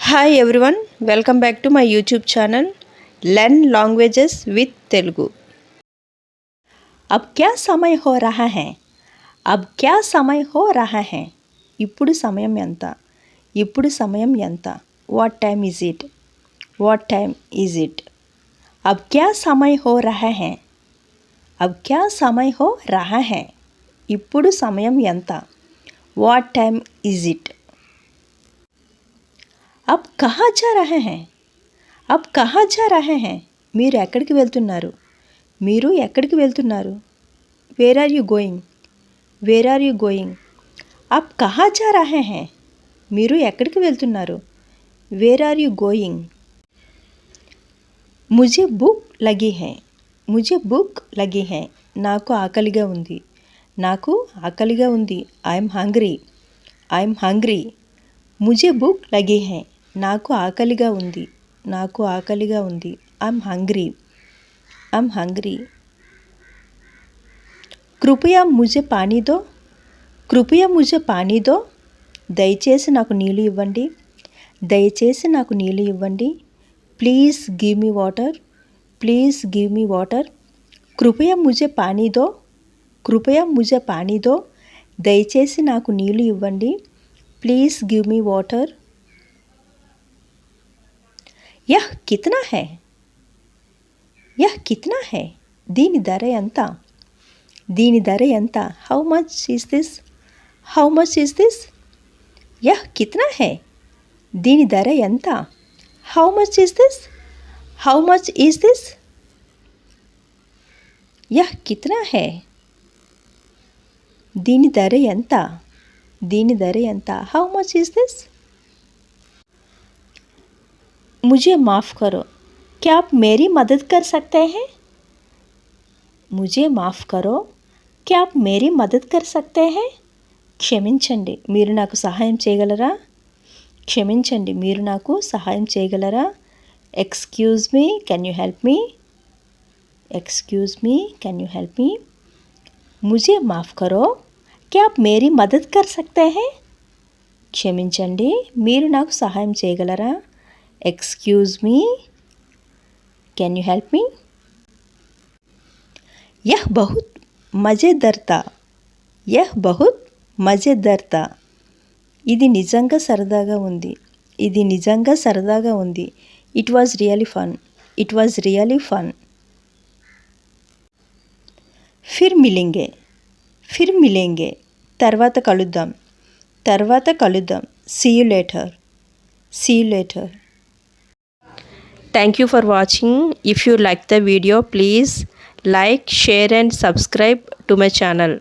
Hi everyone, welcome back to my YouTube channel Learn Languages with Telugu. अब क्या समय हो रहा है? अब क्या समय हो रहा है? ఇప్పుడు సమయం ఎంత? ఇప్పుడు సమయం ఎంత? What time is it? What time is it? अब क्या समय हो रहा है? अब क्या समय हो रहा है? ఇప్పుడు సమయం ఎంత? What time is it? अब कहाँ जा रहे हैं? अब कहाँ जा रहे हैं? మీరు ఎక్కడికి వెళ్తున్నారు? మీరు ఎక్కడికి వెళ్తున్నారు? Where are you going? Where are you going? అప్ కహా జా రహే హై? మీరు ఎక్కడికి వెళ్తున్నారు? Where are you going? ముझे భూక్ లగి హై. ముझे భూక్ లగి హై. నాకు ఆకలిగా ఉంది. నాకు ఆకలిగా ఉంది. I'm hungry. I'm hungry. ముझे భూక్ లగి హై. నాకు ఆకలిగా ఉంది. నాకు ఆకలిగా ఉంది. I'm hungry. I'm hungry. కృపయా ముझे పానీ దో. కృపయా ముझे పానీ దో. దయచేసి నాకు నీళ్ళు ఇవ్వండి. దయచేసి నాకు నీళ్ళు ఇవ్వండి. Please give me water. Please give me water. కృపయా ముझे పానీ దో. కృపయా ముझे పానీ దో. దయచేసి నాకు నీళ్ళు ఇవ్వండి. Please give me water. యహ్ కిత్నా హై? యహ్ కిత్నా హై? దీని ధర ఎంత? దీని ధర ఎంత? How much is this? How much is this? యహ్ కిత్నా హై? దీని ధర ఎంత? How much is this? How much is this? యహ్ కిత్నా హై? దీని ధర ఎంత? దీని ధర ఎంత? How much is this? मुझे माफ़ करो. क्या आप मेरी मदद कर सकते हैं? मुझे माफ़ करो. क्या आप मेरी मदद कर सकते हैं? క్షమించండి, మీరు నాకు సహాయం చేయగలరా? క్షమించండి, మీరు నాకు సహాయం చేయగలరా? Excuse me, can you help me? Excuse me, can you help మీ? मुझे माफ़ करो. क्या आप मेरी मदद कर सकते हैं? క్షమించండి, మీరు నాకు సహాయం చేయగలరా? Excuse me, can you help me? యహ్ బహుత్ మజేదార్ తా. యహ్ బహుత్ మజేదార్ తా. ఇది నిజంగా సరదాగా ఉంది. ఇది నిజంగా సరదాగా ఉంది. It was really fun. It was really fun. ఫిర్ మిలేంగే. ఫిర్ మిలేంగే. తర్వాత కలుద్దాం. తర్వాత కలుద్దాం. See you later. See you later. Thank you for watching. If you like the video, please like, share and subscribe to my channel.